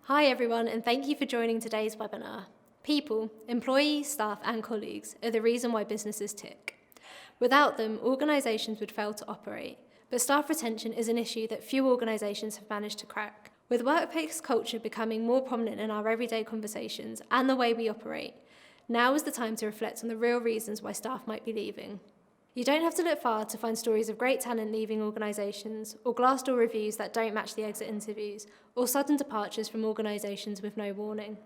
Hi everyone, and thank you for joining today's webinar. People, employees, staff and colleagues are the reason why businesses tick. Without them, organisations would fail to operate, but staff retention is an issue that few organisations have managed to crack. With workplace culture becoming more prominent in our everyday conversations and the way we operate, now is the time to reflect on the real reasons why staff might be leaving. You don't have to look far to find stories of great talent leaving organisations, or Glassdoor reviews that don't match the exit interviews, or sudden departures from organisations with no warning.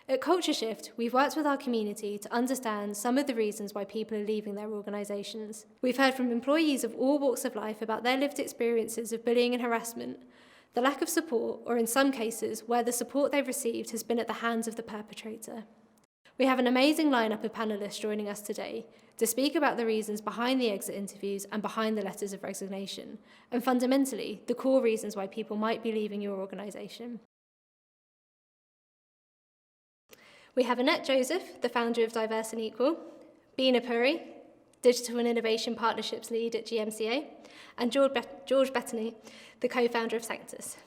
At Culture Shift, we've worked with our community to understand some of the reasons why people are leaving their organisations. We've heard from employees of all walks of life about their lived experiences of bullying and harassment, the lack of support, or in some cases, where the support they've received has been at the hands of the perpetrator. We have an amazing lineup of panellists joining us today to speak about the reasons behind the exit interviews and behind the letters of resignation, and fundamentally, the core reasons why people might be leaving your organisation. We have Annette Joseph, the founder of Diverse and Equal, Bina Puri, Digital and Innovation Partnerships Lead at GMCA, and George Bettany, the co-founder of Sanctus.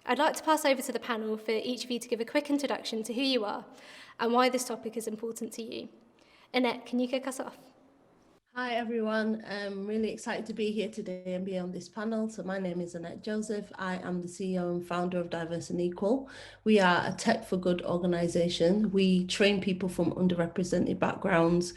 I'd like to pass over to the panel for each of you to give a quick introduction to who you are and why this topic is important to you. Annette, can you kick us off? Hi everyone, I'm really excited to be here today and be on this panel. So my name is Annette Joseph. I am the CEO and founder of Diverse and Equal. We are a tech for good organisation. We train people from underrepresented backgrounds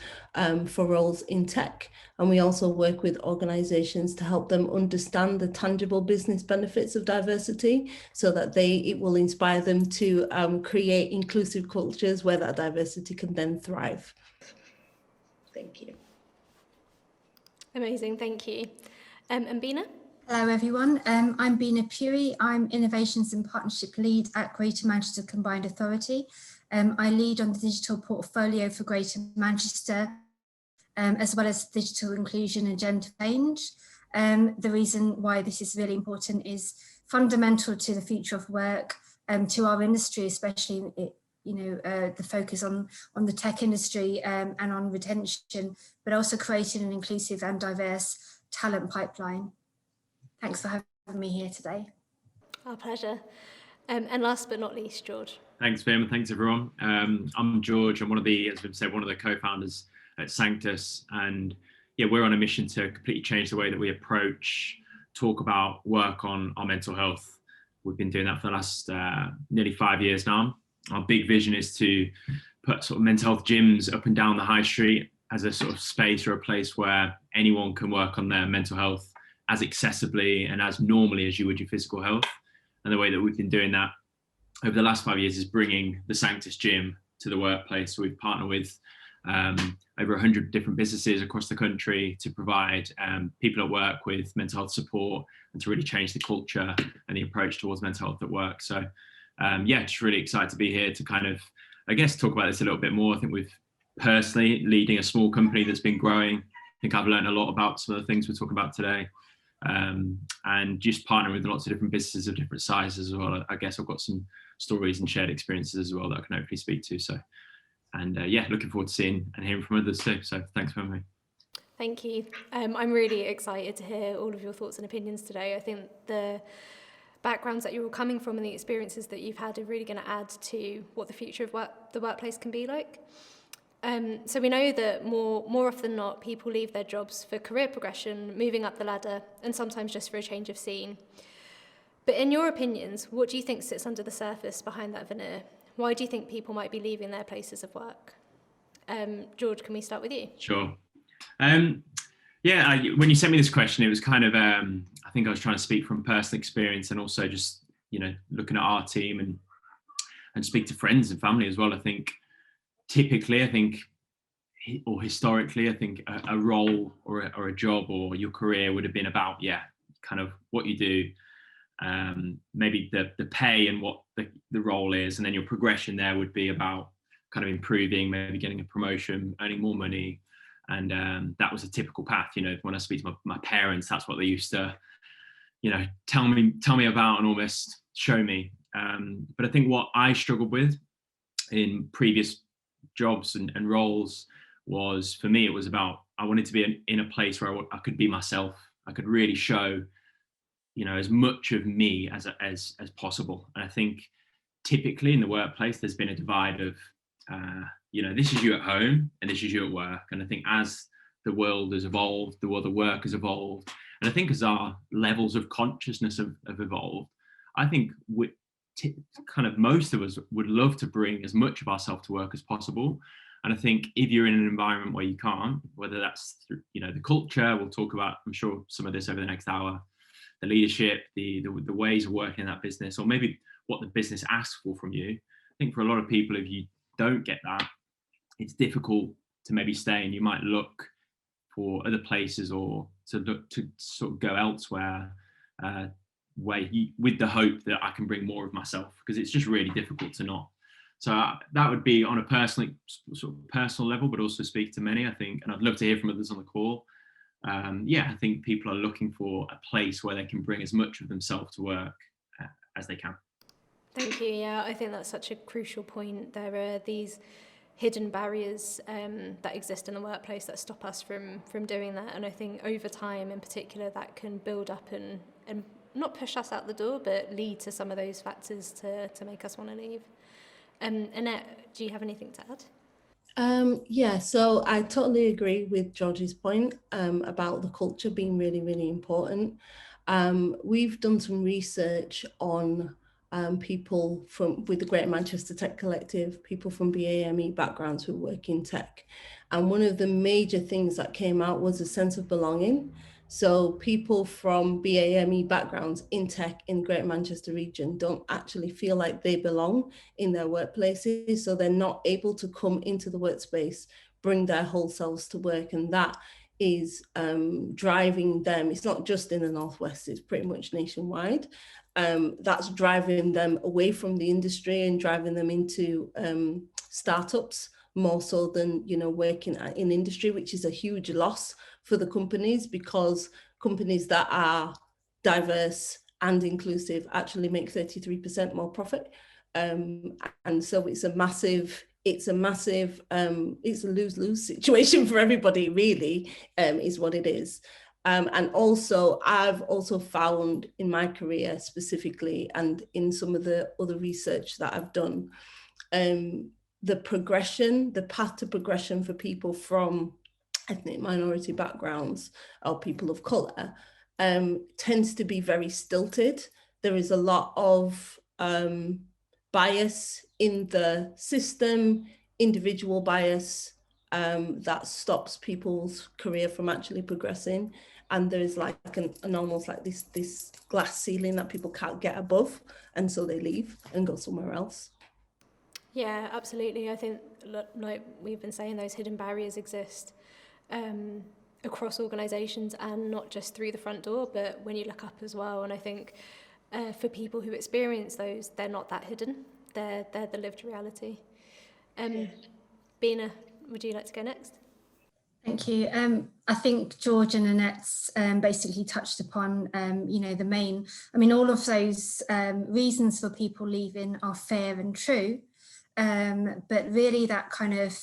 for roles in tech. And we also work with organisations to help them understand the tangible business benefits of diversity so that it will inspire them to create inclusive cultures where that diversity can then thrive. Thank you. Amazing, thank you. And Bina? Hello everyone, I'm Bina Puri. I'm Innovations and Partnership Lead at Greater Manchester Combined Authority. I lead on the digital portfolio for Greater Manchester, as well as digital inclusion and gender change. The reason why this is really important is fundamental to the future of work, to our industry, especially the focus on the tech industry and on retention, but also creating an inclusive and diverse talent pipeline. Thanks for having me here today. Our pleasure. And last but not least, George. Thanks, Vim. Thanks, everyone. I'm George. I'm one of the co-founders at Sanctus. And yeah, we're on a mission to completely change the way that we approach, talk about, work on our mental health. We've been doing that for the last nearly 5 years now. Our big vision is to put sort of mental health gyms up and down the high street as a sort of space or a place where anyone can work on their mental health as accessibly and as normally as you would your physical health. And the way that we've been doing that over the last 5 years is bringing the Sanctus Gym to the workplace. So we've partnered with over 100 different businesses across the country to provide people at work with mental health support and to really change the culture and the approach towards mental health at work. So yeah, just really excited to be here to kind of, I guess, talk about this a little bit more. I think we've personally leading a small company that's been growing. I think I've learned a lot about some of the things we're talking about today. And just partnering with lots of different businesses of different sizes as well. I guess I've got some stories and shared experiences as well that I can hopefully speak to. So, and yeah, looking forward to seeing and hearing from others too. So thanks for having me. Thank you. I'm really excited to hear all of your thoughts and opinions today. I think the backgrounds that you're all coming from and the experiences that you've had are really going to add to what the future of the workplace can be like. So we know that more often than not, people leave their jobs for career progression, moving up the ladder, and sometimes just for a change of scene. But in your opinions, what do you think sits under the surface behind that veneer? Why do you think people might be leaving their places of work? George, can we start with you? Sure. Yeah, when you sent me this question, it was kind of, I think I was trying to speak from personal experience and also just, looking at our team and speak to friends and family as well. I think typically, or historically, I think a role or a job or your career would have been about, kind of what you do, maybe the pay and what the role is. And then your progression there would be about kind of improving, maybe getting a promotion, earning more money. And that was a typical path. When I speak to my parents, that's what they used to, tell me about and almost show me. But I think what I struggled with in previous jobs and roles was, for me, it was about, I wanted to be in a place where I could be myself. I could really show, as much of me as possible. And I think typically in the workplace, there's been a divide of, this is you at home and this is you at work. And I think as the world has evolved, the world of work has evolved, and I think as our levels of consciousness have evolved, I think kind of most of us would love to bring as much of ourselves to work as possible. And I think if you're in an environment where you can't, whether that's through, the culture, we'll talk about, I'm sure, some of this over the next hour, the leadership, the ways of working in that business, or maybe what the business asks for from you. I think for a lot of people, if you don't get that, it's difficult to maybe stay, and you might look for other places or to look to sort of go elsewhere, with the hope that I can bring more of myself, because it's just really difficult to not. So that would be on a personal level, but also speak to many, I think, and I'd love to hear from others on the call. I think people are looking for a place where they can bring as much of themselves to work as they can. Thank you. Yeah, I think that's such a crucial point. There are these hidden barriers that exist in the workplace that stop us from doing that. And I think over time in particular, that can build up and not push us out the door, but lead to some of those factors to make us want to leave. Annette, do you have anything to add? So I totally agree with George's point about the culture being really, really important. We've done some research on people with the Greater Manchester Tech Collective, people from BAME backgrounds who work in tech. And one of the major things that came out was a sense of belonging. So people from BAME backgrounds in tech in the Greater Manchester region don't actually feel like they belong in their workplaces. So they're not able to come into the workspace, bring their whole selves to work. And that is driving them. It's not just in the Northwest, it's pretty much nationwide. That's driving them away from the industry and driving them into startups more so than working in industry, which is a huge loss for the companies, because companies that are diverse and inclusive actually make 33% more profit. And so it's a lose-lose situation for everybody, really, is what it is. And also, I've also found in my career specifically, and in some of the other research that I've done, the path to progression for people from ethnic minority backgrounds or people of colour tends to be very stilted. There is a lot of bias in the system, individual bias that stops people's career from actually progressing. And there is like an almost like this glass ceiling that people can't get above, and so they leave and go somewhere else. Yeah, absolutely. I think, like we've been saying, those hidden barriers exist across organisations, and not just through the front door, but when you look up as well. And I think for people who experience those, they're not that hidden. They're the lived reality. Bina, would you like to go next? Thank you. I think George and Annette's basically touched upon, the main, all of those reasons for people leaving are fair and true, but really that kind of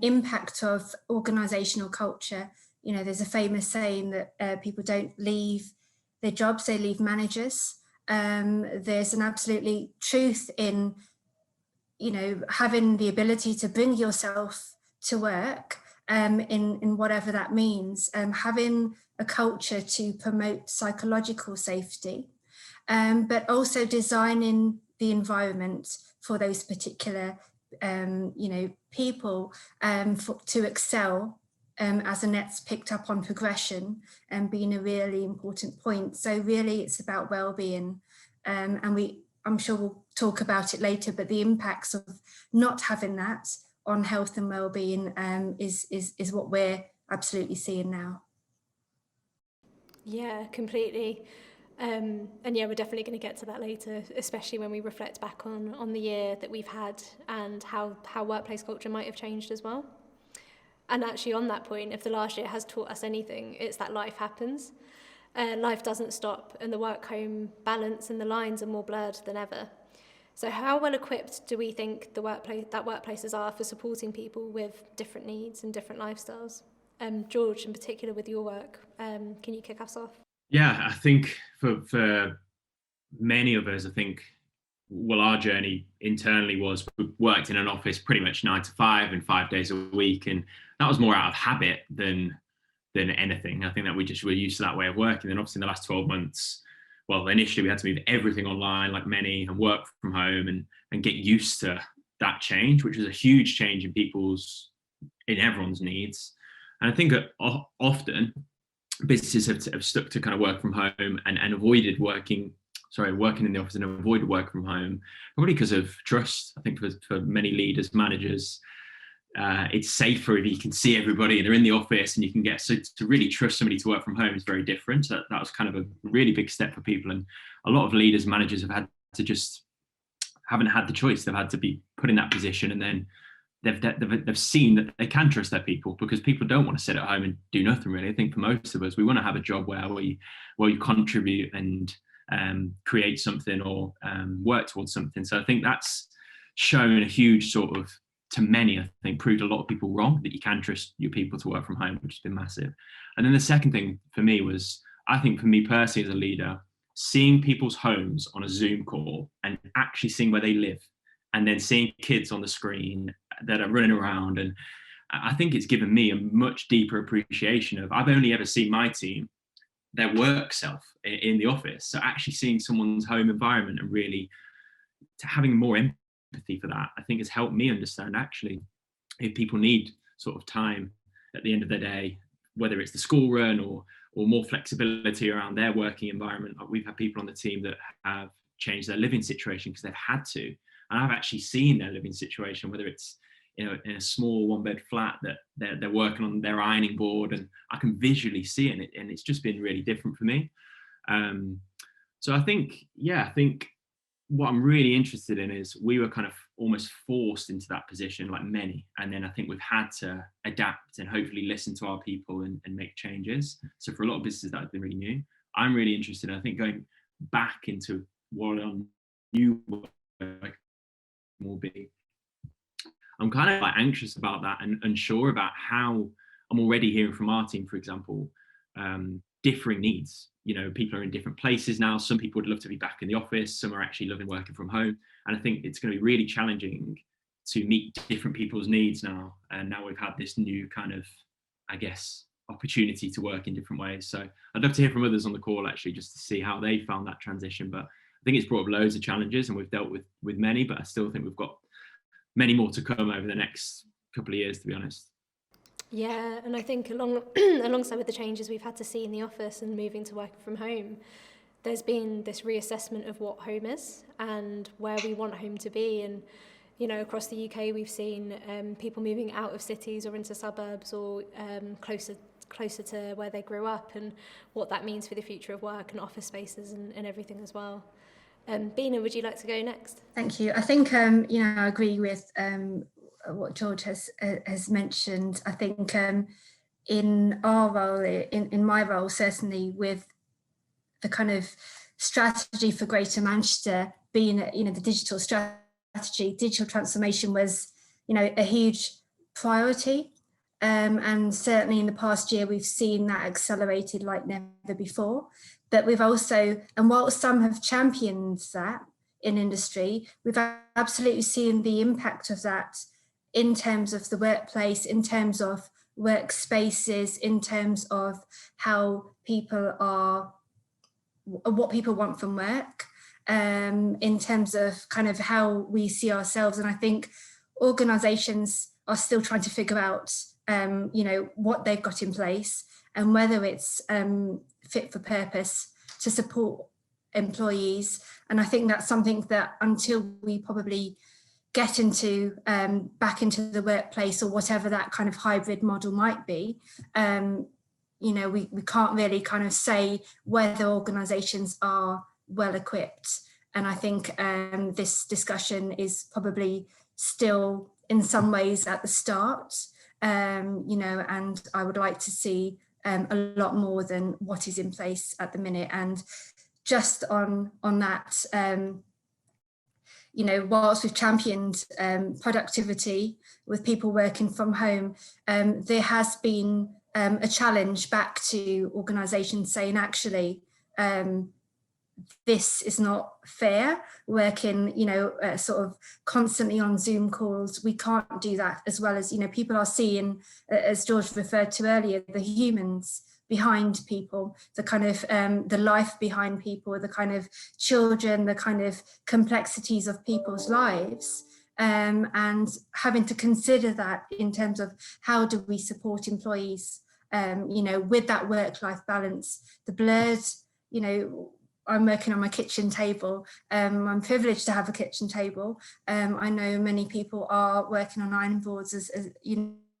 impact of organisational culture, there's a famous saying that people don't leave their jobs, they leave managers. There's an absolutely truth in, having the ability to bring yourself to work, in whatever that means, having a culture to promote psychological safety, but also designing the environment for those particular, people to excel, as Annette's picked up on progression and being a really important point. So really it's about well-being, and I'm sure we'll talk about it later, but the impacts of not having that on health and well-being is what we're absolutely seeing now. Yeah, completely. And yeah, we're definitely going to get to that later, especially when we reflect back on the year that we've had and how workplace culture might have changed as well. And actually on that point, if the last year has taught us anything, it's that life happens. Life doesn't stop, and the work-home balance and the lines are more blurred than ever. So how well equipped do we think workplaces are for supporting people with different needs and different lifestyles? George, in particular with your work, can you kick us off? Yeah, I think for many of us, I think well, our journey internally was we worked in an office pretty much 9 to 5 and 5 days a week, and that was more out of habit than anything. I think that we just were used to that way of working. And obviously in the last 12 months, well, initially we had to move everything online like many and work from home and get used to that change, which was a huge change in everyone's needs. And I think often businesses have stuck to kind of work from home and avoided working in the office and avoided work from home, probably because of trust. I think for many leaders, managers, it's safer if you can see everybody and they're in the office and you can get, so to really trust somebody to work from home is very different. So that was kind of a really big step for people. And a lot of leaders, managers have had to haven't had the choice. They've had to be put in that position, and then they've seen that they can trust their people, because people don't want to sit at home and do nothing really. I think for most of us, we want to have a job where you contribute and create something or work towards something. So I think that's shown a huge sort of, to many, I think, proved a lot of people wrong, that you can trust your people to work from home, which has been massive. And then the second thing for me was, I think for me personally as a leader, seeing people's homes on a Zoom call and actually seeing where they live, and then seeing kids on the screen that are running around. And I think it's given me a much deeper appreciation of, I've only ever seen my team, their work self in the office. So actually seeing someone's home environment and really having more empathy for that, I think has helped me understand actually if people need sort of time at the end of the day, whether it's the school run or more flexibility around their working environment. We've had people on the team that have changed their living situation because they've had to. And I've actually seen their living situation, whether it's in a small one-bed flat that they're working on their ironing board, and I can visually see it, and it's just been really different for me. So I think what I'm really interested in is we were kind of almost forced into that position like many, and then I think we've had to adapt and hopefully listen to our people and make changes. So for a lot of businesses that have been really new, I'm really interested in, I think, going back into what our new work will be. I'm kind of like anxious about that and unsure about how. I'm already hearing from our team, for example, differing needs. You know, people are in different places now. Some people would love to be back in the office. Some are actually loving working from home. And I think it's going to be really challenging to meet different people's needs now. And now we've had this new kind of, I guess, opportunity to work in different ways. So I'd love to hear from others on the call, actually, just to see how they found that transition. But I think it's brought up loads of challenges, and we've dealt with many, but I still think we've got many more to come over the next couple of years, to be honest. Yeah, and I think alongside with the changes we've had to see in the office and moving to working from home, there's been this reassessment of what home is and where we want home to be. And, you know, across the UK, we've seen people moving out of cities or into suburbs or closer to where they grew up, and what that means for the future of work and office spaces and everything as well. Bina, would you like to go next? Thank you. I think, I agree with what George has mentioned. I think in our role, in my role, certainly with the kind of strategy for Greater Manchester being, the digital strategy, digital transformation was, a huge priority. And certainly in the past year, we've seen that accelerated like never before. But we've also, and while some have championed that in industry, we've absolutely seen the impact of that in terms of the workplace, in terms of workspaces, in terms of how people are, what people want from work, in terms of kind of how we see ourselves. And I think organisations are still trying to figure out, what they've got in place and whether it's fit for purpose to support employees. And I think that's something that until we probably get into back into the workplace or whatever that kind of hybrid model might be, we can't really kind of say whether organisations are well equipped. And I think this discussion is probably still in some ways at the start, and I would like to see a lot more than what is in place at the minute. And just on that, whilst we've championed productivity with people working from home, there has been a challenge back to organisations saying, actually, this is not fair, working, sort of constantly on Zoom calls. We can't do that, as well as, people are seeing, as George referred to earlier, the humans behind people, the kind of the life behind people, the kind of children, the kind of complexities of people's lives. And having to consider that in terms of how do we support employees, with that work-life balance, the blurred, I'm working on my kitchen table. I'm privileged to have a kitchen table. I know many people are working on ironing boards as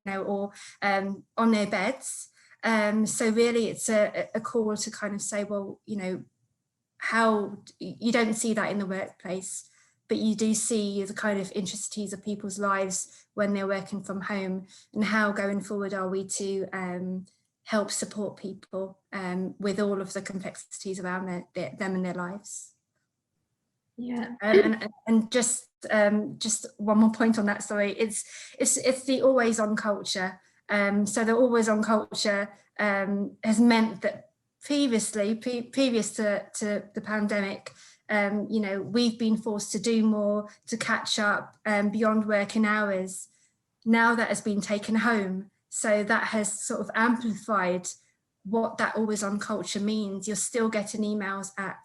or on their beds. So really it's a call to kind of say, well, how you don't see that in the workplace, but you do see the kind of intricacies of people's lives when they're working from home, and how going forward are we to help support people with all of the complexities around them and their lives. Yeah. And just one more point on that, sorry, it's the always on culture. So the always on culture has meant that previous to the pandemic, we've been forced to do more, to catch up beyond working hours. Now that has been taken home. So that has sort of amplified what that always on culture means. You're still getting emails at,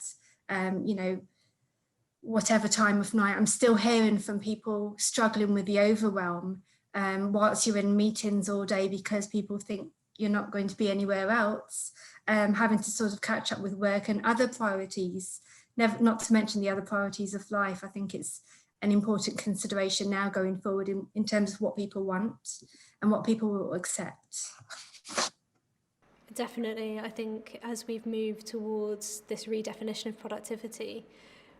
whatever time of night. I'm still hearing from people struggling with the overwhelm whilst you're in meetings all day because people think you're not going to be anywhere else, having to sort of catch up with work and other priorities, not to mention the other priorities of life. I think it's an important consideration now going forward in terms of what people want and what people will accept. Definitely. I think as we've moved towards this redefinition of productivity,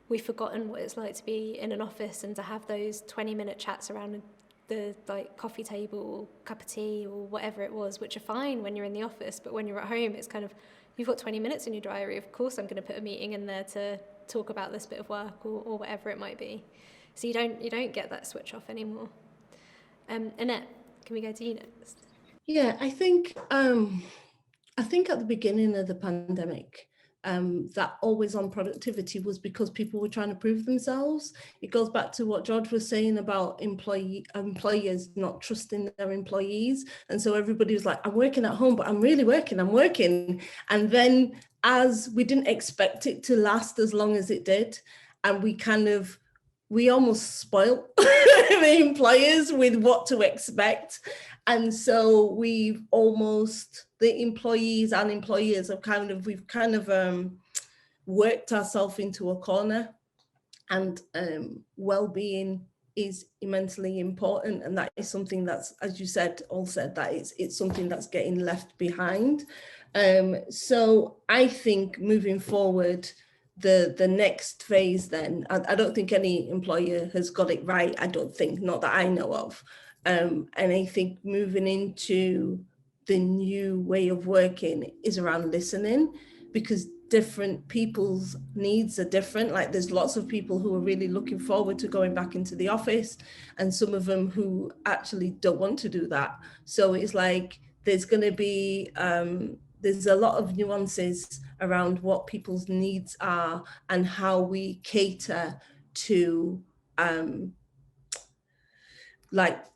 we've forgotten what it's like to be in an office and to have those 20-minute chats around the coffee table or cup of tea or whatever it was, which are fine when you're in the office, but when you're at home, it's kind of, you've got 20 minutes in your diary, of course I'm going to put a meeting in there to talk about this bit of work or whatever it might be. So you don't get that switch off anymore. Annette, can we go to you next? Yeah, I think at the beginning of the pandemic, that always on productivity was because people were trying to prove themselves. It goes back to what George was saying about employers not trusting their employees. And so everybody was like, I'm working at home, but I'm really working, I'm working. And then as we didn't expect it to last as long as it did, and we almost spoilt the employers with what to expect. And so the employees and employers have we've worked ourselves into a corner, and well-being is immensely important. And that is something that's, as you all said, that it's something that's getting left behind. So I think moving forward, the next phase then, I don't think any employer has got it right. Not that I know of. And I think moving into the new way of working is around listening, because different people's needs are different. Like there's lots of people who are really looking forward to going back into the office, and some of them who actually don't want to do that. So it's like there's going to be there's a lot of nuances around what people's needs are and how we cater to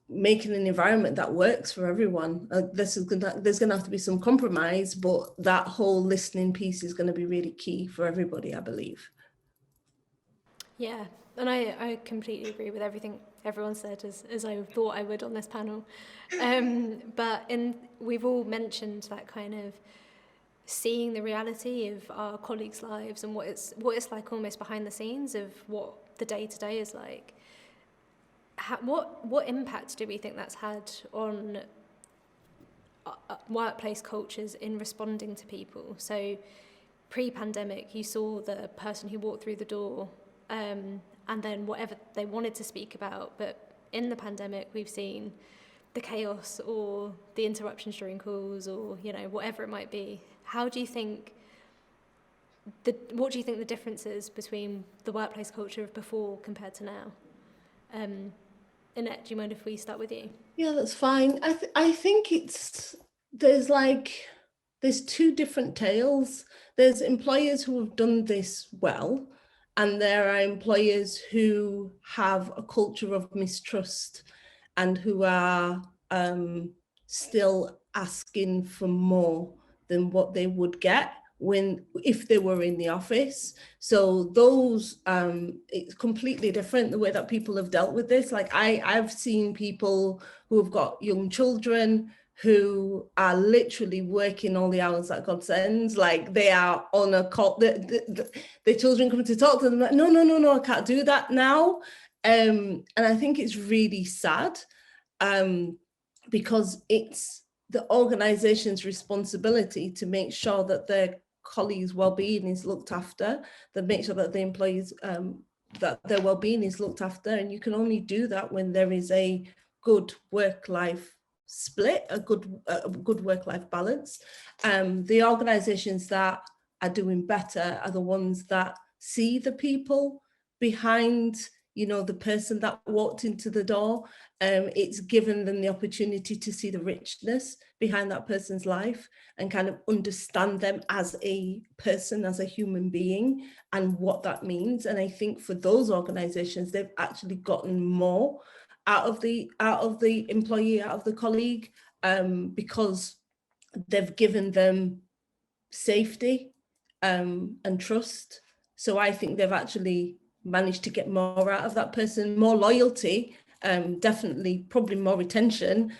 making an environment that works for everyone. There's going to have to be some compromise, but that whole listening piece is going to be really key for everybody, I believe. Yeah, and I completely agree with everything everyone said, as I thought I would on this panel. But we've all mentioned that kind of seeing the reality of our colleagues' lives and what it's like almost behind the scenes of what the day-to-day is like. What impact do we think that's had on workplace cultures in responding to people? So pre-pandemic, you saw the person who walked through the door and then whatever they wanted to speak about. But in the pandemic, we've seen the chaos or the interruptions during calls or, whatever it might be. What do you think the difference is between the workplace culture of before compared to now? Annette, do you mind if we start with you? Yeah, that's fine. I think there's there's two different tales. There's employers who have done this well, and there are employers who have a culture of mistrust and who are still asking for more than what they would get if they were in the office. So those it's completely different the way that people have dealt with this. Like I've seen people who have got young children who are literally working all the hours that God sends. Like they are on a call, the children come to talk to them like, no, I can't do that now. And I think it's really sad because it's the organization's responsibility to make sure that their colleagues' well-being is looked after, that make sure that the employees, that their well-being is looked after. And you can only do that when there is a good work-life split, a good work-life balance. The organizations that are doing better are the ones that see the people behind, the person that walked into the door. It's given them the opportunity to see the richness behind that person's life and kind of understand them as a person, as a human being, and what that means. And I think for those organizations, they've actually gotten more out of the employee, out of the colleague, because they've given them safety and trust. So I think they've actually managed to get more out of that person, more loyalty, definitely probably more retention,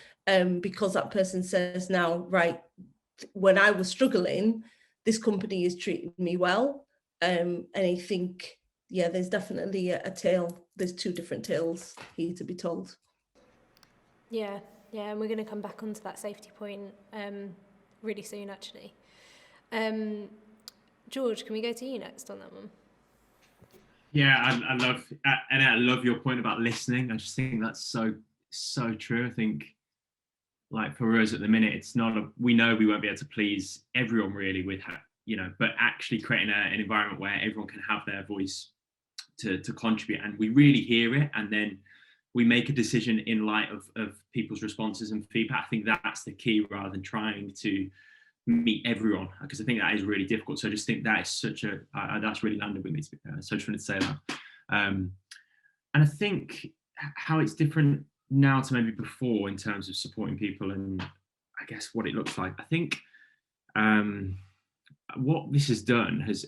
because that person says now, right, when I was struggling, this company is treating me well. And I think, yeah, there's definitely a tale. There's two different tales here to be told. Yeah, and we're going to come back onto that safety point really soon, actually. George, can we go to you next on that one? Yeah, I love your point about listening. I just think that's so true. I think, like, for us at the minute, it's not we know we won't be able to please everyone really with but actually creating an environment where everyone can have their voice to contribute, and we really hear it, and then we make a decision in light of people's responses and feedback. I think that's the key, rather than trying to meet everyone, because I think that is really difficult. So I just think that is that's really landed with me. So I just wanted to say that. And I think how it's different now to maybe before in terms of supporting people, and I guess what it looks like. I think what this has done has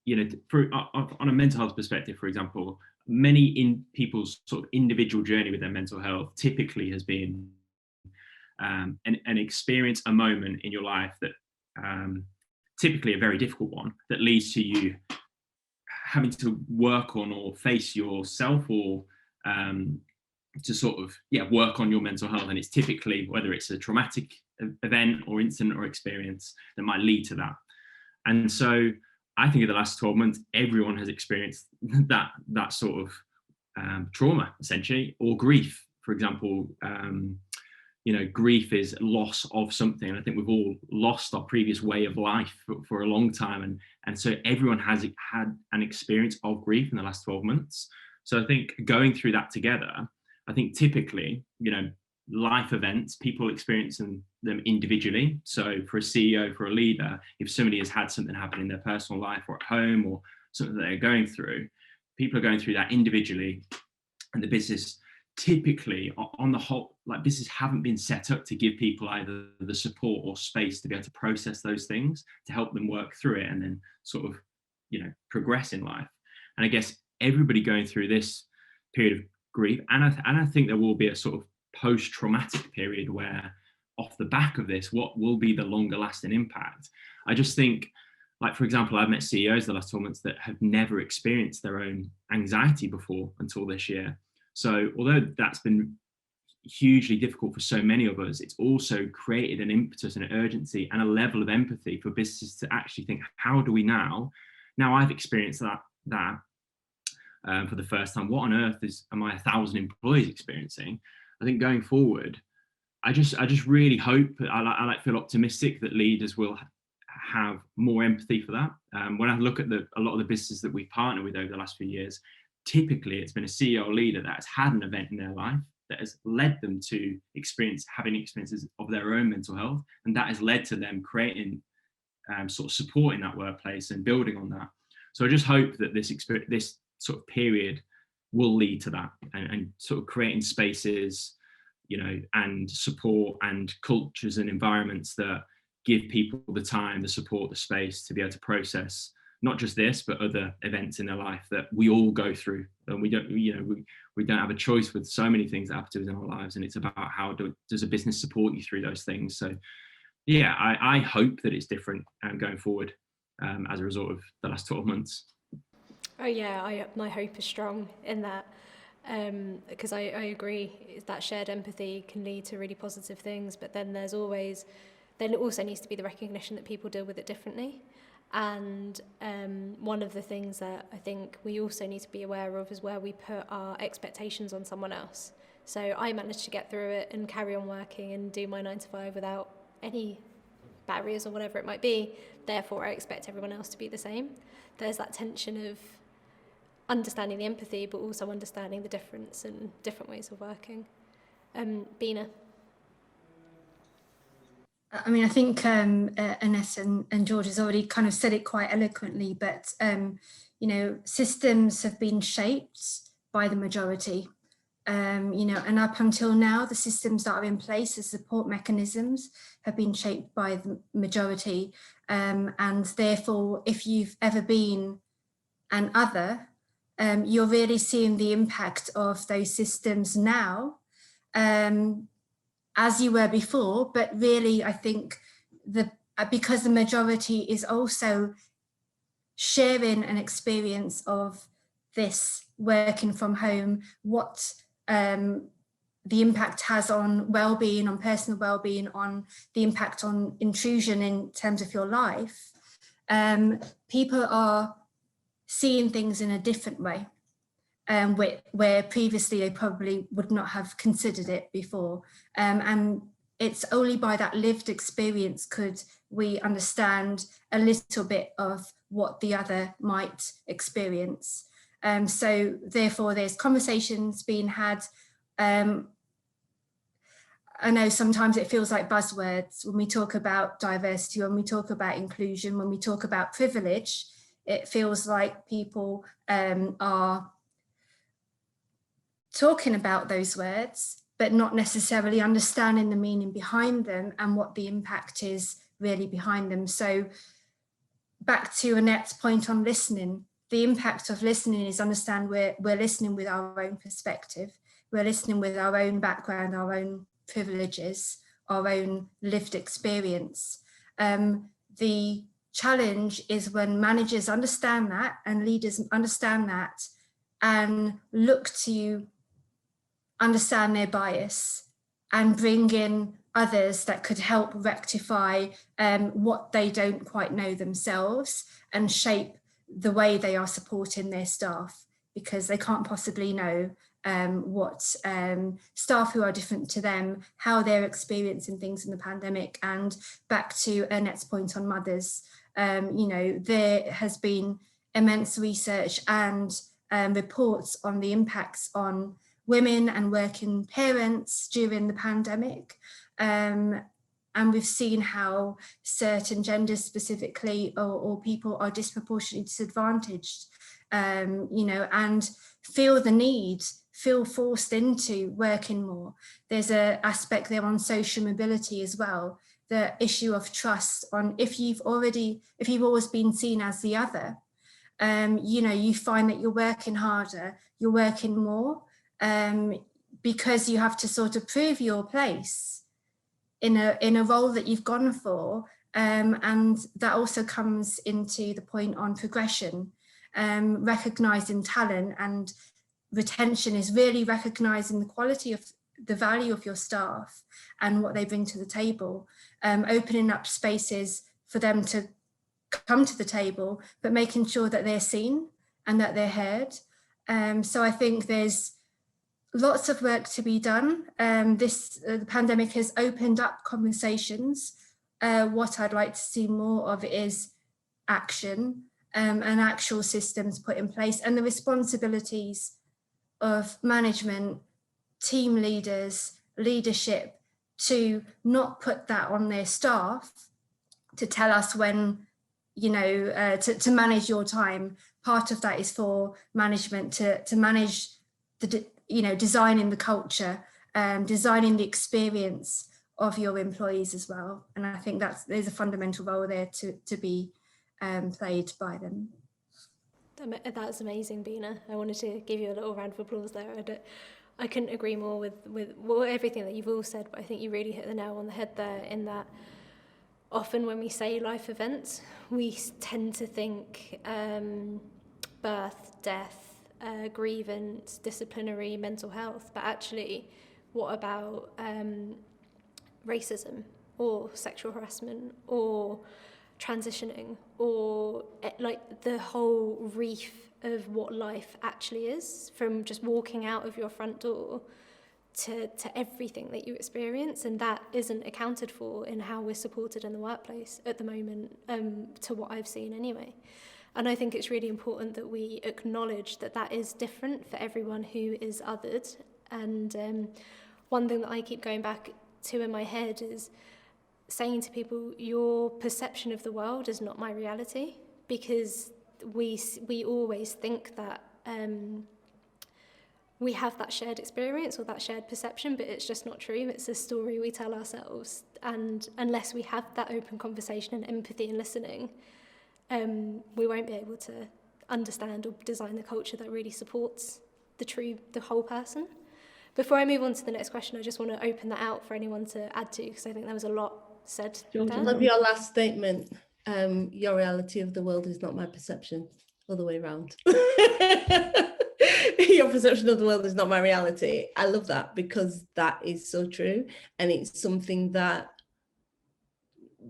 on a mental health perspective, for example, many in people's sort of individual journey with their mental health typically has been an experience, a moment in your life that typically a very difficult one, that leads to you having to work on or face yourself, or to sort of work on your mental health. And it's typically, whether it's a traumatic event or incident or experience, that might lead to that. And so I think in the last 12 months, everyone has experienced that sort of trauma, essentially, or grief. For example, grief is loss of something. I think we've all lost our previous way of life for a long time. And so everyone has had an experience of grief in the last 12 months. So I think going through that together, I think typically, life events, people experiencing them individually. So for a CEO, for a leader, if somebody has had something happen in their personal life or at home, or something that they're going through, people are going through that individually. And the business typically, on the whole, like, businesses haven't been set up to give people either the support or space to be able to process those things, to help them work through it and then sort of, progress in life. And I guess everybody going through this period of grief, and I think there will be a sort of post-traumatic period where, off the back of this, what will be the longer lasting impact? I just think, like, for example, I've met CEOs the last 12 months that have never experienced their own anxiety before until this year. So although that's been hugely difficult for so many of us, it's also created an impetus and an urgency and a level of empathy for businesses to actually think, how do we now I've experienced that for the first time, what on earth am I 1,000 employees experiencing? I think going forward, I just really hope, I feel optimistic that leaders will have more empathy for that. When I look at a lot of the businesses that we've partnered with over the last few years, typically it's been a CEO or leader that has had an event in their life that has led them to having experiences of their own mental health, and that has led to them creating sort of support in that workplace and building on that. So I just hope that this sort of period will lead to that, and sort of creating spaces, and support and cultures and environments that give people the time, the support, the space to be able to process not just this, but other events in their life that we all go through. And we don't have a choice with so many things that happen to us in our lives. And it's about how does a business support you through those things. So yeah, I hope that it's different going forward as a result of the last 12 months. Oh yeah, my hope is strong in that, because I agree that shared empathy can lead to really positive things, but then it also needs to be the recognition that people deal with it differently. And one of the things that I think we also need to be aware of is where we put our expectations on someone else. So I managed to get through it and carry on working and do my 9 to 5 without any barriers or whatever it might be. Therefore, I expect everyone else to be the same. There's that tension of understanding the empathy, but also understanding the difference and different ways of working. Bina. I mean, I think Annette and George has already kind of said it quite eloquently, but, systems have been shaped by the majority, and up until now, the systems that are in place, the support mechanisms, have been shaped by the majority. And therefore, if you've ever been an other, you're really seeing the impact of those systems now, as you were before, but really I think because the majority is also sharing an experience of this working from home, what the impact has on well-being, on personal well-being, on the impact on intrusion in terms of your life, people are seeing things in a different way. Where previously they probably would not have considered it before. And it's only by that lived experience could we understand a little bit of what the other might experience. So therefore there's conversations being had. I know sometimes it feels like buzzwords when we talk about diversity, when we talk about inclusion, when we talk about privilege, it feels like people are talking about those words, but not necessarily understanding the meaning behind them and what the impact is really behind them. So back to Annette's point on listening, the impact of listening is understand we're listening with our own perspective, we're listening with our own background, our own privileges, our own lived experience. The challenge is when managers understand that and leaders understand that and look to understand their bias and bring in others that could help rectify what they don't quite know themselves and shape the way they are supporting their staff, because they can't possibly know what staff who are different to them, how they're experiencing things in the pandemic. And back to Annette's point on mothers, there has been immense research and reports on the impacts on women and working parents during the pandemic. And we've seen how certain genders specifically or people are disproportionately disadvantaged, and feel forced into working more. There's an aspect there on social mobility as well, the issue of trust on if you've always been seen as the other, you find that you're working harder, you're working more, because you have to sort of prove your place in a role that you've gone for, and that also comes into the point on progression, recognising talent and retention is really recognising the quality of the value of your staff and what they bring to the table, opening up spaces for them to come to the table, but making sure that they're seen and that they're heard. So I think there's lots of work to be done. The pandemic has opened up conversations. What I'd like to see more of is action and actual systems put in place, and the responsibilities of management, team leaders, leadership, to not put that on their staff, to tell us when, to manage your time. Part of that is for management to manage designing the culture, designing the experience of your employees as well. And I think there's a fundamental role there to be played by them. That's amazing, Bina. I wanted to give you a little round of applause there. I couldn't agree more with everything that you've all said, but I think you really hit the nail on the head there, in that often when we say life events, we tend to think birth, death, grievance, disciplinary, mental health, but actually, what about racism or sexual harassment or transitioning, or like the whole reef of what life actually is, from just walking out of your front door to everything that you experience, and that isn't accounted for in how we're supported in the workplace at the moment, to what I've seen anyway. And I think it's really important that we acknowledge that that is different for everyone who is othered. And one thing that I keep going back to in my head is saying to people, your perception of the world is not my reality, because we always think that we have that shared experience or that shared perception, but it's just not true. It's a story we tell ourselves, and unless we have that open conversation and empathy and listening, we won't be able to understand or design the culture that really supports the whole person. Before I move on to the next question, I just want to open that out for anyone to add to, because I think there was a lot said. George, I love your last statement. Your reality of the world is not my perception. Other way around. Your perception of the world is not my reality. I love that, because that is so true. And it's something that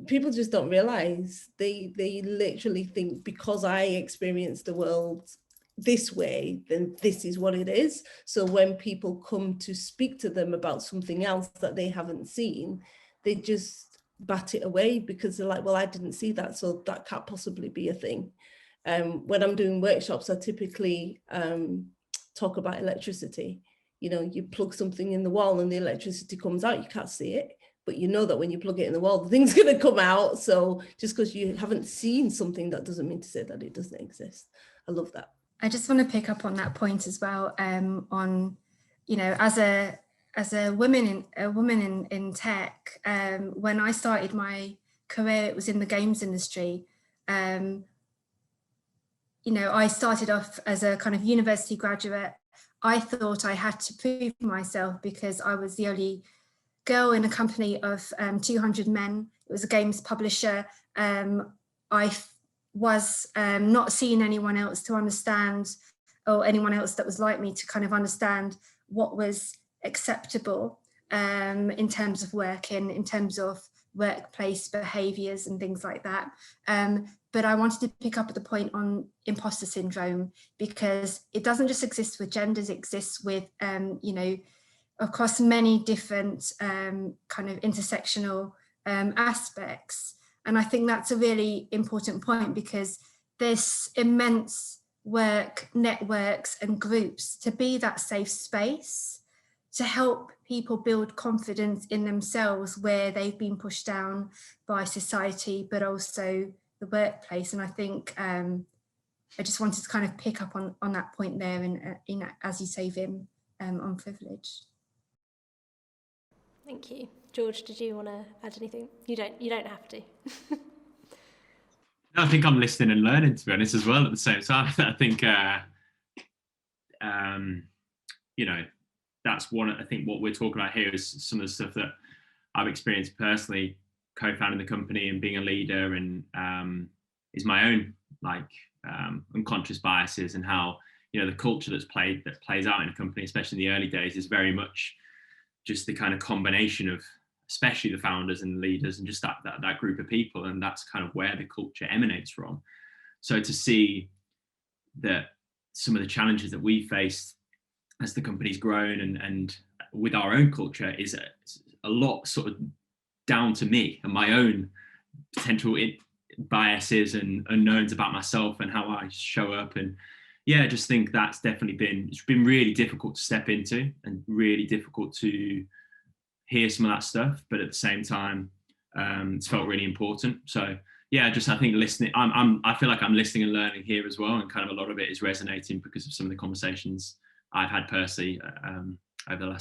people just don't realize. They literally think, because I experience the world this way, then this is what it is. So when people come to speak to them about something else that they haven't seen, they just bat it away, because they're like, well, I didn't see that, so that can't possibly be a thing. When I'm doing workshops, I typically talk about electricity. You plug something in the wall and the electricity comes out, you can't see it, but you know that when you plug it in the wall, the thing's going to come out. So just because you haven't seen something, that doesn't mean to say that it doesn't exist. I love that. I just want to pick up on that point as well, on, as a woman in tech, when I started my career, it was in the games industry. I started off as a kind of university graduate. I thought I had to prove myself because I was the only girl in a company of 200 men. It was a games publisher. I was not seeing anyone else to understand, or anyone else that was like me to kind of understand what was acceptable in terms of working, in terms of workplace behaviours and things like that. But I wanted to pick up at the point on imposter syndrome, because it doesn't just exist with genders, it exists with, across many different kind of intersectional aspects. And I think that's a really important point, because there's immense work, networks and groups to be that safe space, to help people build confidence in themselves where they've been pushed down by society, but also the workplace. And I think I just wanted to kind of pick up on that point there, and as you say, Vim, on privilege. Thank you. George, did you want to add anything? You don't have to. I think I'm listening and learning, to be honest, as well at the same time. I think, that's one. I think what we're talking about here is some of the stuff that I've experienced personally, co-founding the company and being a leader, and is my own unconscious biases, and how the culture that plays out in a company, especially in the early days, is very much just the kind of combination of, especially the founders and the leaders, and just that group of people, and that's kind of where the culture emanates from. So to see that some of the challenges that we faced as the company's grown and with our own culture is a lot sort of down to me and my own potential biases and unknowns about myself and how I show up. And yeah, I just think that's definitely it's been really difficult to step into, and really difficult to hear some of that stuff. But at the same time, It's felt really important. So yeah, just I think listening, I feel like I'm listening and learning here as well, and kind of a lot of it is resonating because of some of the conversations I've had personally over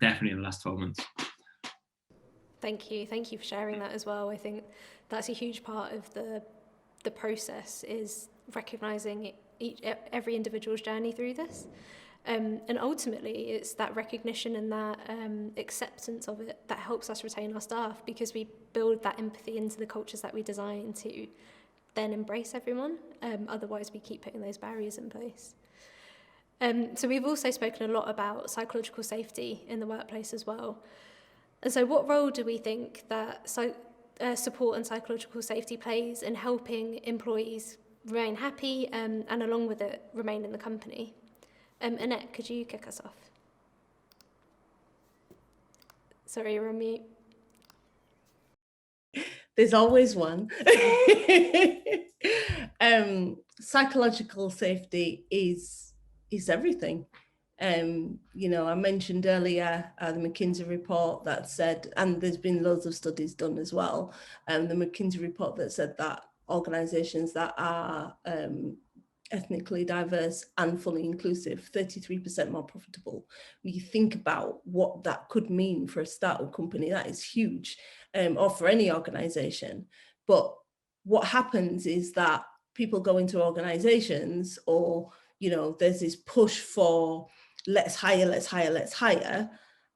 definitely in the last 12 months. Thank you for sharing that as well. I think that's a huge part of the process, is recognising every individual's journey through this. And ultimately, it's that recognition and that acceptance of it that helps us retain our staff, because we build that empathy into the cultures that we design to then embrace everyone. Otherwise, we keep putting those barriers in place. So we've also spoken a lot about psychological safety in the workplace as well. And so what role do we think that support and psychological safety plays in helping employees remain happy and along with it, remain in the company? Annette, could you kick us off? Sorry, you're on mute. There's always one. Psychological safety is everything. You know, I mentioned earlier the McKinsey report that said, and there's been loads of studies done as well, the McKinsey report that said that organizations that are ethnically diverse and fully inclusive, 33% more profitable. When you think about what that could mean for a startup company, that is huge, or for any organization. But what happens is that people go into organizations, or, you know, there's this push for let's hire,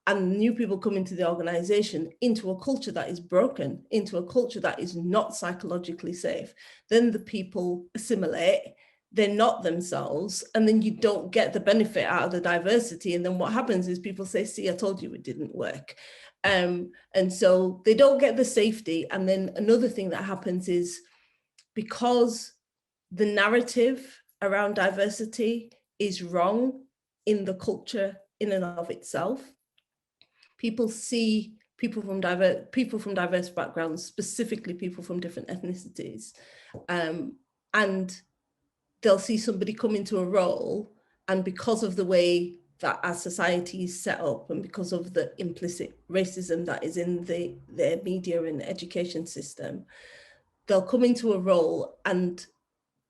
and new people come into the organization into a culture that is broken, into a culture that is not psychologically safe. Then the people assimilate, they're not themselves, and then you don't get the benefit out of the diversity. And then what happens is people say, see, I told you it didn't work. And so they don't get the safety. And then another thing that happens is, because the narrative around diversity is wrong in the culture in and of itself, people see people from diverse backgrounds, specifically people from different ethnicities, and they'll see somebody come into a role, and because of the way that our society is set up, and because of the implicit racism that is in the media and education system, they'll come into a role and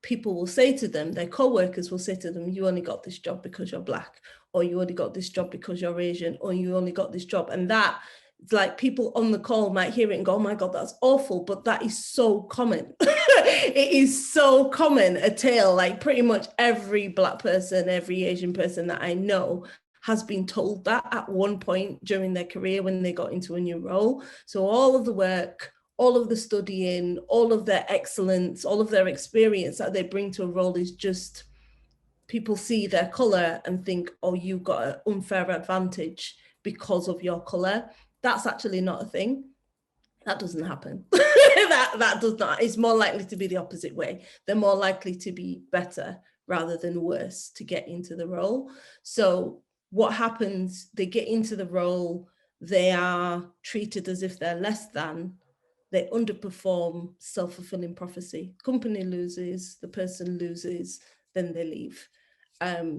people will say to them, their co-workers will say to them, you only got this job because you're Black, or you only got this job because you're Asian, or you only got this job. And that, it's like, people on the call might hear it and go, oh my God, that's awful. But that is so common. It is so common, a tale. Like, pretty much every Black person, every Asian person that I know has been told that at one point during their career when they got into a new role. So all of the work, all of the studying, all of their excellence, all of their experience that they bring to a role is just, people see their colour and think, oh, you got an unfair advantage because of your colour. That's actually not a thing. That doesn't happen. that does not. It's more likely to be the opposite way. They're more likely to be better rather than worse to get into the role. So what happens, they get into the role, they are treated as if they're less than, they underperform, self-fulfilling prophecy. Company loses, the person loses, then they leave.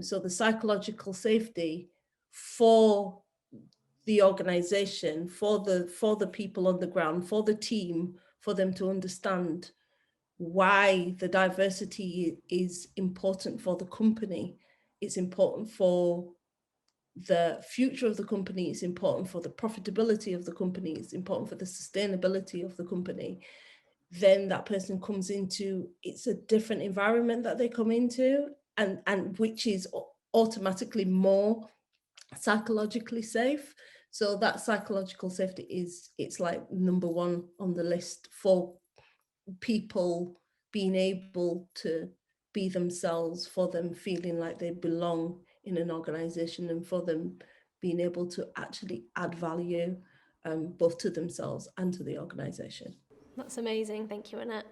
So the psychological safety for the organization, for the people on the ground, for the team, for them to understand why the diversity is important for the company. It's important for the future of the company, it's important for the profitability of the company, it's important for the sustainability of the company. Then that person comes into, it's a different environment that they come into, and which is automatically more psychologically safe. So that psychological safety it's like number one on the list for people being able to be themselves, for them feeling like they belong in an organization, and for them being able to actually add value both to themselves and to the organization. That's amazing. Thank you, Annette.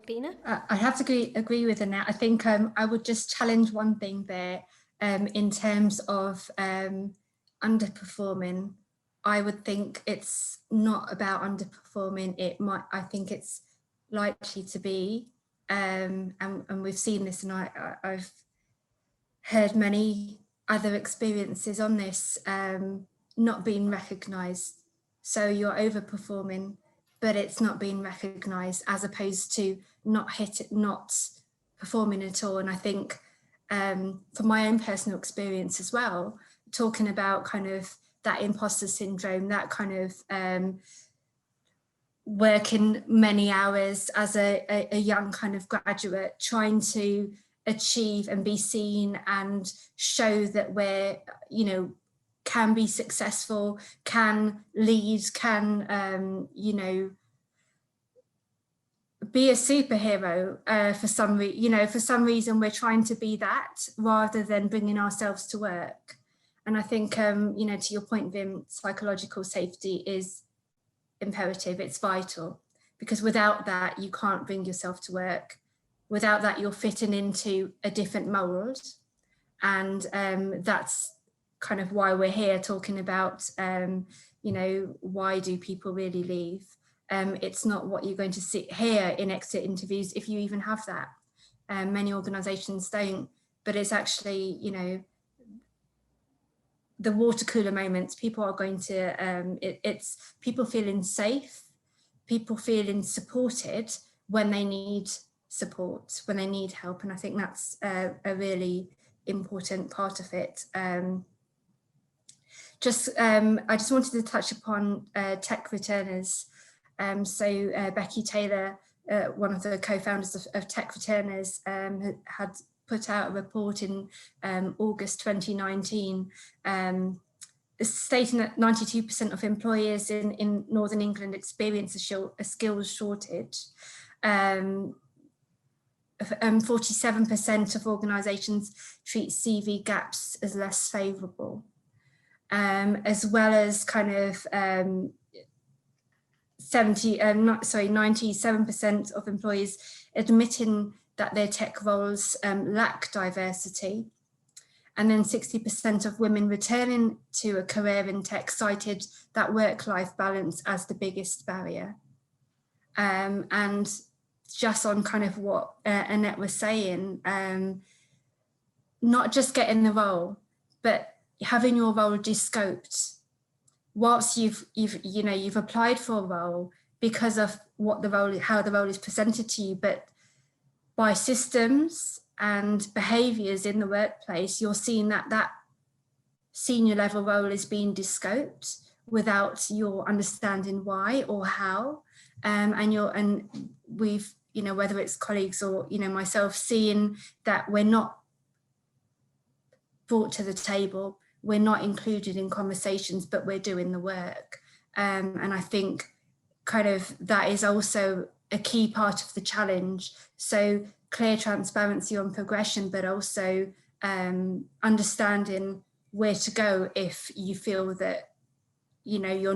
Bina? I have to agree with Annette. I think I would just challenge one thing there in terms of underperforming. I would think it's not about underperforming. I think it's likely to be, and we've seen this, and I've heard many other experiences on this, not being recognised. So you're overperforming but it's not being recognised, as opposed to not performing at all. And I think from my own personal experience as well, talking about kind of that imposter syndrome, that kind of working many hours as a young kind of graduate, trying to achieve and be seen and show that we're, you know, can be successful, can lead, can, you know, be a superhero for some reason we're trying to be that rather than bringing ourselves to work. And I think, you know, to your point, Vim, psychological safety is imperative, it's vital, because without that, you can't bring yourself to work. Without that, you're fitting into a different mold. And that's kind of why we're here talking about, you know, why do people really leave? It's not what you're going to hear in exit interviews, if you even have that. Many organisations don't, but it's actually, you know, the water cooler moments. People are going to, it's people feeling safe, people feeling supported when they need support, when they need help. And I think that's a really important part of it. I just wanted to touch upon tech returners. So Becky Taylor, one of the co-founders of Tech Returners, had put out a report in August 2019 stating that 92% of employers in Northern England experience a skills shortage. 47% of organisations treat CV gaps as less favourable, as well as kind of 97% of employees admitting that their tech roles lack diversity. And then 60% of women returning to a career in tech cited that work-life balance as the biggest barrier. And just on kind of what Annette was saying, not just getting the role, but having your role descoped. Whilst you've applied for a role because of what the role, how the role is presented to you, but by systems and behaviours in the workplace, you're seeing that that senior level role is being descoped without your understanding why or how. And we've, you know, whether it's colleagues or, you know, myself, seeing that we're not brought to the table, we're not included in conversations, but we're doing the work. And I think kind of that is also a key part of the challenge. So clear transparency on progression, but also understanding where to go if you feel that, you know, you're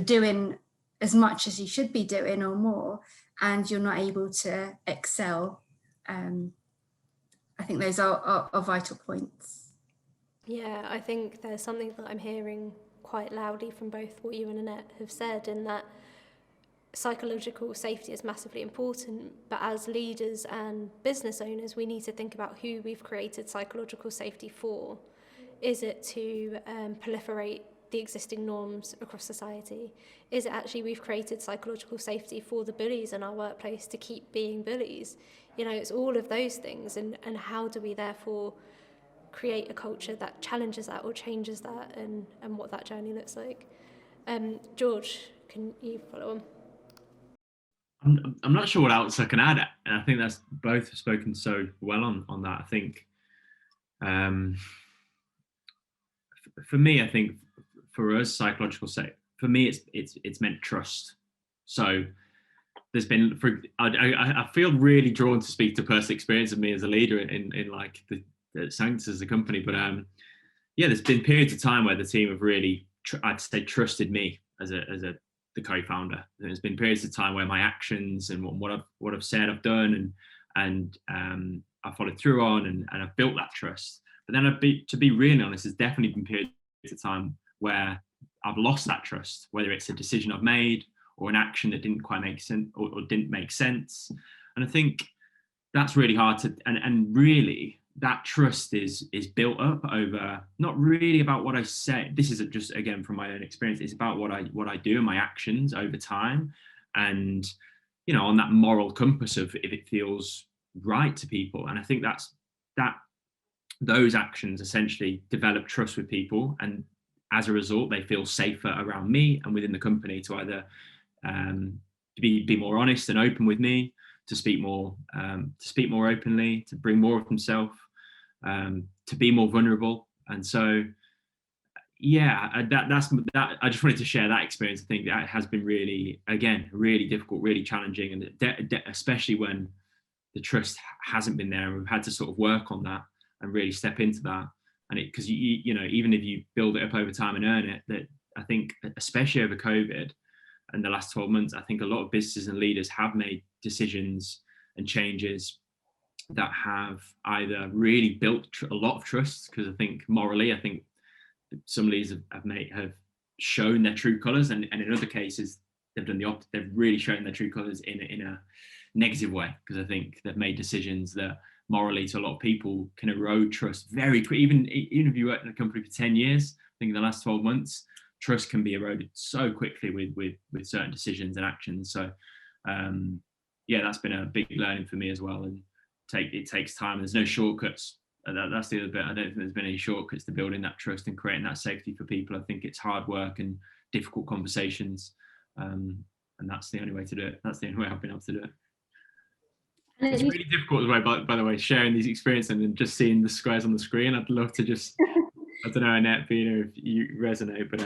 doing as much as you should be doing or more, and you're not able to excel. I think those are vital points. Yeah, I think there's something that I'm hearing quite loudly from both what you and Annette have said, in that psychological safety is massively important, but as leaders and business owners, we need to think about who we've created psychological safety for. Is it to proliferate the existing norms across society? Is it actually we've created psychological safety for the bullies in our workplace to keep being bullies? You know, it's all of those things, and how do we therefore create a culture that challenges that or changes that, and what that journey looks like. George, can you follow on? I'm not sure what else I can add, and I think that's both have spoken so well on that. I think for me, I think for us, psychological safety, for me, it's meant trust. So there's been, I feel really drawn to speak to personal experience of me as a leader in like the Sanctus as a company, but yeah, there's been periods of time where the team have really, I'd say, trusted me as the co-founder. There's been periods of time where my actions and what I've said, I've done, and I followed through on, and I've built that trust. But then to be really honest, there's definitely been periods of time where I've lost that trust, whether it's a decision I've made or an action that didn't quite make sense or didn't make sense. And I think that's really hard to, and really that trust is built up over, not really about what I say. This is just, again, from my own experience, it's about what I do and my actions over time. and, on that moral compass of if it feels right to people. And I think those actions essentially develop trust with people, and as a result they feel safer around me and within the company to either be more honest and open with me, to speak more openly, to bring more of themselves, to be more vulnerable. And so that's that. I just wanted to share that experience. I think that has been really difficult, really challenging, and especially when the trust hasn't been there, and we've had to sort of work on that and really step into that. And because even if you build it up over time and earn it, that I think especially over COVID and the last 12 months, I think a lot of businesses and leaders have made decisions and changes that have either really built a lot of trust, because I think morally, I think some leaders have shown their true colours, and in other cases they've done the opposite. They've really shown their true colours in a negative way, because I think they've made decisions that morally to a lot of people can erode trust very quickly. Even if you work in a company for 10 years, I think in the last 12 months, trust can be eroded so quickly with certain decisions and actions. So that's been a big learning for me as well. And it takes time. There's no shortcuts. That's the other bit. I don't think there's been any shortcuts to building that trust and creating that safety for people. I think it's hard work and difficult conversations, and that's the only way to do it. That's the only way I've been able to do it. It's really difficult as well, by the way, sharing these experiences and just seeing the squares on the screen. I'd love to just, I don't know, Annette, if you resonate, but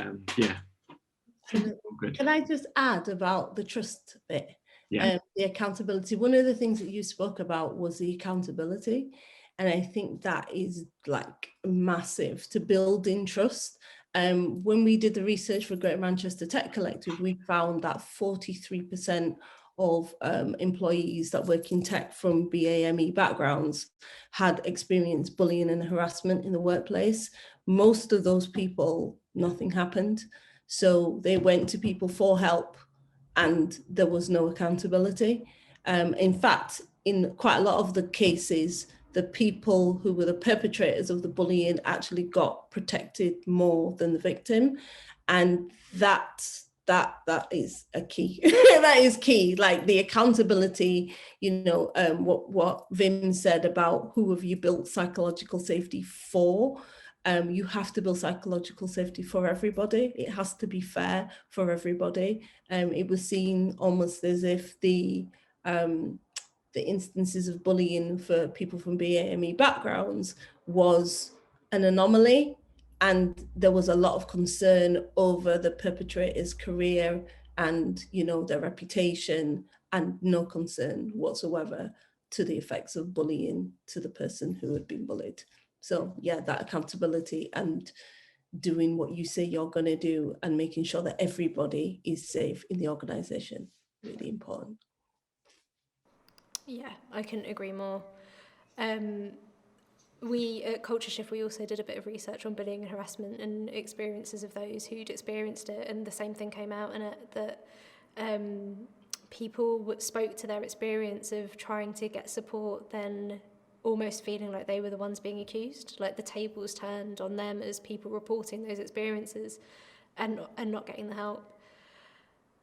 Good. Can I just add about the trust bit? Yeah. The accountability. One of the things that you spoke about was the accountability. And I think that is like massive to building trust. When we did the research for Greater Manchester Tech Collective, we found that 43% of employees that work in tech from BAME backgrounds had experienced bullying and harassment in the workplace. Most of those people, nothing happened. So they went to people for help and there was no accountability. In fact, in quite a lot of the cases, the people who were the perpetrators of the bullying actually got protected more than the victim. And that is a key. That is key, like the accountability, what Vim said about who have you built psychological safety for. You have to build psychological safety for everybody. It has to be fair for everybody. It was seen almost as if the instances of bullying for people from BAME backgrounds was an anomaly. And there was a lot of concern over the perpetrator's career and, their reputation, and no concern whatsoever to the effects of bullying to the person who had been bullied. So that accountability and doing what you say you're going to do and making sure that everybody is safe in the organisation, really important. Yeah, I couldn't agree more. We at Culture Shift, we also did a bit of research on bullying and harassment and experiences of those who'd experienced it, and the same thing came out in it, that people spoke to their experience of trying to get support, then almost feeling like they were the ones being accused, like the tables turned on them as people reporting those experiences and not getting the help.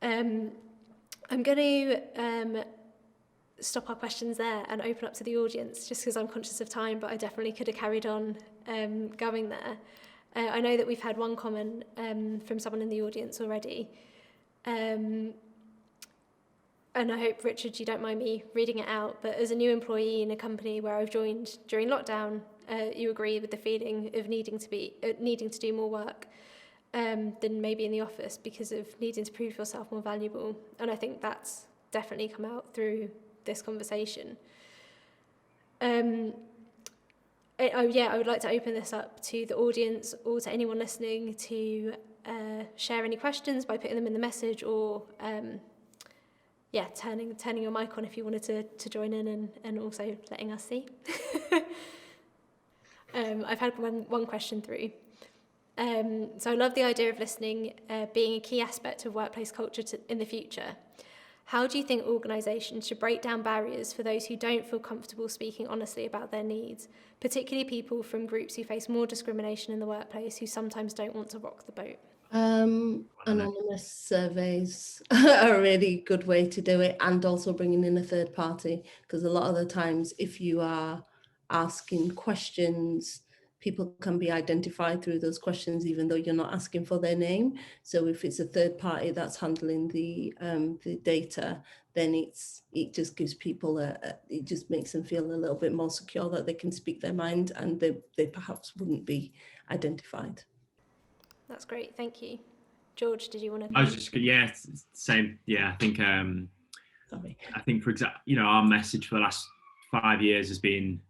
I'm going to stop our questions there and open up to the audience, just because I'm conscious of time, but I definitely could have carried on going there. I know that we've had one comment from someone in the audience already. And I hope, Richard, you don't mind me reading it out, but as a new employee in a company where I've joined during lockdown, you agree with the feeling of needing to do more work than maybe in the office because of needing to prove yourself more valuable. And I think that's definitely come out through this conversation. I would like to open this up to the audience or to anyone listening to share any questions by putting them in the message, or turning your mic on if you wanted to join in, and also letting us see. I've had one question through. So I love the idea of listening being a key aspect of workplace culture in the future. How do you think organisations should break down barriers for those who don't feel comfortable speaking honestly about their needs, particularly people from groups who face more discrimination in the workplace, who sometimes don't want to rock the boat? Anonymous surveys are a really good way to do it, and also bringing in a third party, because a lot of the times if you are asking questions, people can be identified through those questions even though you're not asking for their name. So if it's a third party that's handling the data, then it just gives people it just makes them feel a little bit more secure that they can speak their mind and they perhaps wouldn't be identified. That's great, thank you. George, did you want to? I was just, yeah, same. Yeah, I think Sorry. I think for example, you know, our message for the last 5 years has been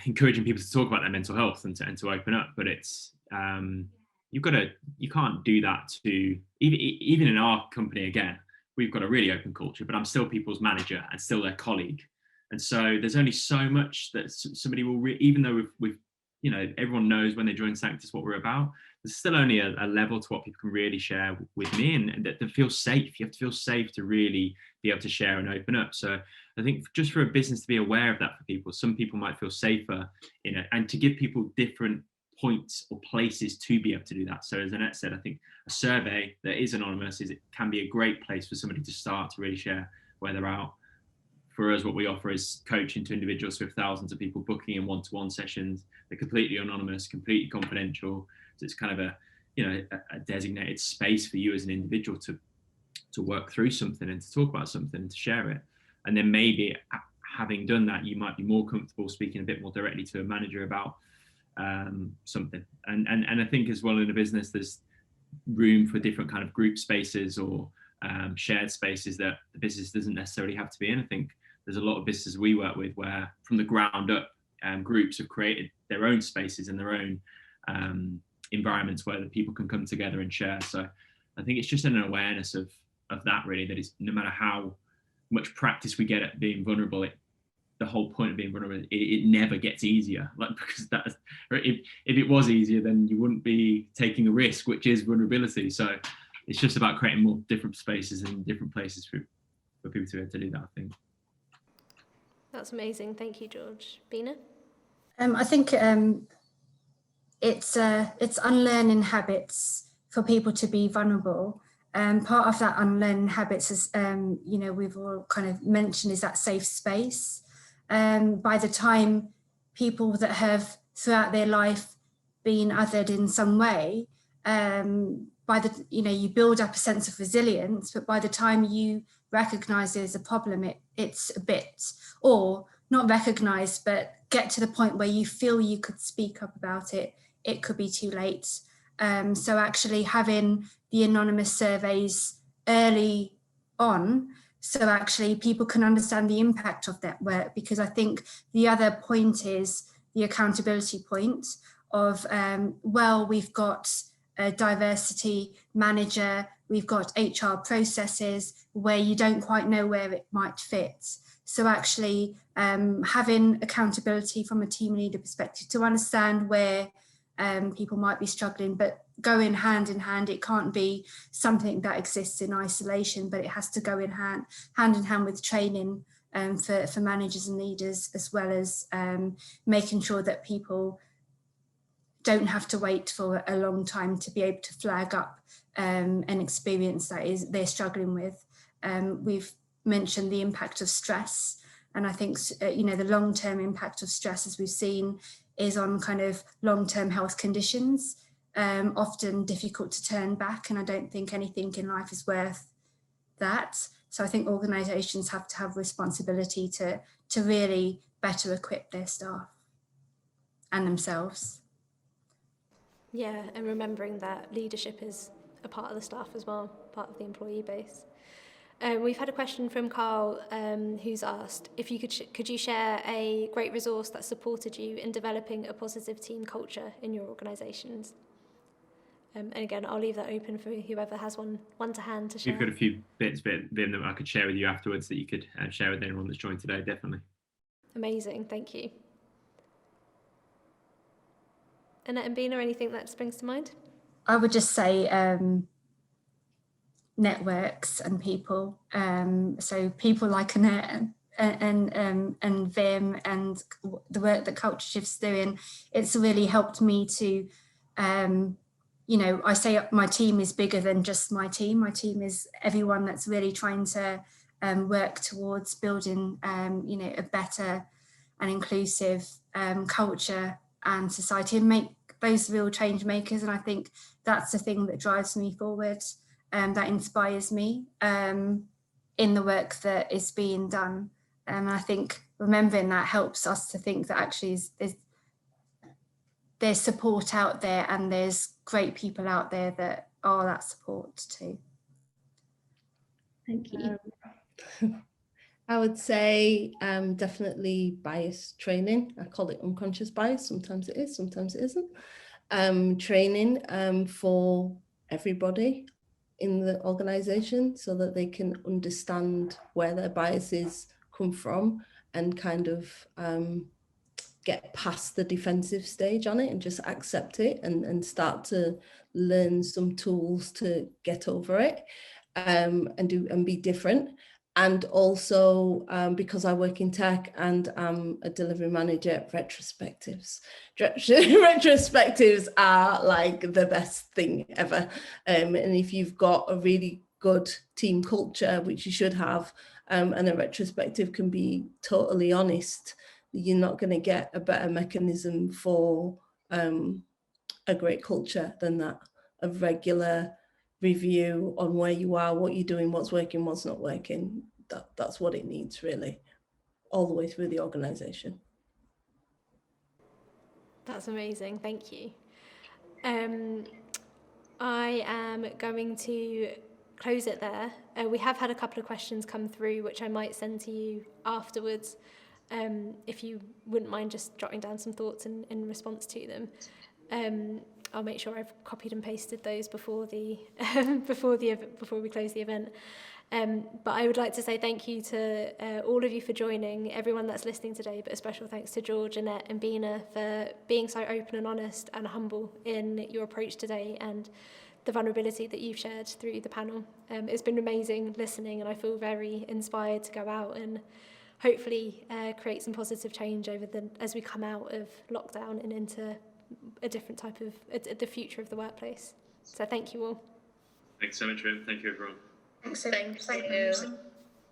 encouraging people to talk about their mental health and to open up. But it's you can't do that to even in our company. Again, we've got a really open culture, but I'm still people's manager and still their colleague. And so there's only so much that somebody will, even though we've you know, everyone knows when they join Sanctus what we're about, there's still only a level to what people can really share with me, and that feel safe. You have to feel safe to really be able to share and open up. So I think just for a business to be aware of that for people, some people might feel safer in it, and to give people different points or places to be able to do that. So as Annette said, I think a survey that is anonymous can be a great place for somebody to start to really share where they're at. For us, what we offer is coaching to individuals with thousands of people booking in one-to-one sessions. They're completely anonymous, completely confidential. So it's kind of a designated space for you as an individual to work through something and to talk about something and to share it. And then maybe having done that, you might be more comfortable speaking a bit more directly to a manager about something. And I think as well in a business, there's room for different kind of group spaces or shared spaces that the business doesn't necessarily have to be in. I think there's a lot of businesses we work with where from the ground up groups have created their own spaces and their own environments where the people can come together and share. So I think it's just an awareness of that really, that is no matter how much practice we get at being vulnerable, the whole point of being vulnerable, it never gets easier. Like, because if it was easier, then you wouldn't be taking a risk, which is vulnerability. So it's just about creating more different spaces and different places for people to be able to do that, I think. That's amazing. Thank you, George. Bina? I think it's unlearning habits for people to be vulnerable. Part of that unlearning habits is, you know, we've all kind of mentioned, is that safe space. By the time people that have throughout their life been othered in some way, you build up a sense of resilience, but by the time you recognize there's a problem, it's a bit, or not recognize, but get to the point where you feel you could speak up about it, it could be too late. So actually having the anonymous surveys early on, so actually people can understand the impact of that work, because I think the other point is the accountability point of, we've got a diversity manager, we've got HR processes where you don't quite know where it might fit. So actually having accountability from a team leader perspective to understand where people might be struggling, but going hand in hand. It can't be something that exists in isolation, but it has to go hand in hand with training for managers and leaders, as well as making sure that people don't have to wait for a long time to be able to flag up an experience that they're struggling with. We've mentioned the impact of stress, and I think the long-term impact of stress, as we've seen, is on kind of long-term health conditions, often difficult to turn back, and I don't think anything in life is worth that. So I think organisations have to have responsibility to really better equip their staff and themselves. Yeah, and remembering that leadership is a part of the staff as well, part of the employee base. We've had a question from Carl who's asked if you could you share a great resource that supported you in developing a positive team culture in your organisations? And again, I'll leave that open for whoever has one to hand to share. We've got a few bits that I could share with you afterwards that you could share with anyone that's joined today, definitely. Amazing, thank you. Annette and Bina, anything that springs to mind? I would just say networks and people. So people like Annette and Vim and the work that Culture Shift's doing, it's really helped me to you know, I say my team is bigger than just my team. My team is everyone that's really trying to work towards building, you know, a better and inclusive culture and society, and make those real change makers. And I think that's the thing that drives me forward, that inspires me in the work that is being done. And I think remembering that helps us to think that actually there's support out there, and there's great people out there that are that support too. Thank you. I would say definitely bias training. I call it unconscious bias. Sometimes it is, sometimes it isn't. Training for everybody in the organization so that they can understand where their biases come from and kind of get past the defensive stage on it and just accept it and start to learn some tools to get over it and be different. And also because I work in tech and I'm a delivery manager, retrospectives. Retrospectives are like the best thing ever. And if you've got a really good team culture, which you should have, and a retrospective can be totally honest, you're not going to get a better mechanism for a great culture than that. A regular review on where you are, what you're doing, what's working, what's not working. That's what it needs, really, all the way through the organisation. That's amazing, thank you. I am going to close it there. We have had a couple of questions come through, which I might send to you afterwards, if you wouldn't mind just jotting down some thoughts in response to them. I'll make sure I've copied and pasted those before we close the event. But I would like to say thank you to all of you for joining, everyone that's listening today, but a special thanks to George, Annette and Bina for being so open and honest and humble in your approach today and the vulnerability that you've shared through the panel. It's been amazing listening, and I feel very inspired to go out and hopefully create some positive change as we come out of lockdown and into a different type of the future of the workplace. So thank you all. Thanks so much, Rim. Thank you, everyone. Thanks. Thank you.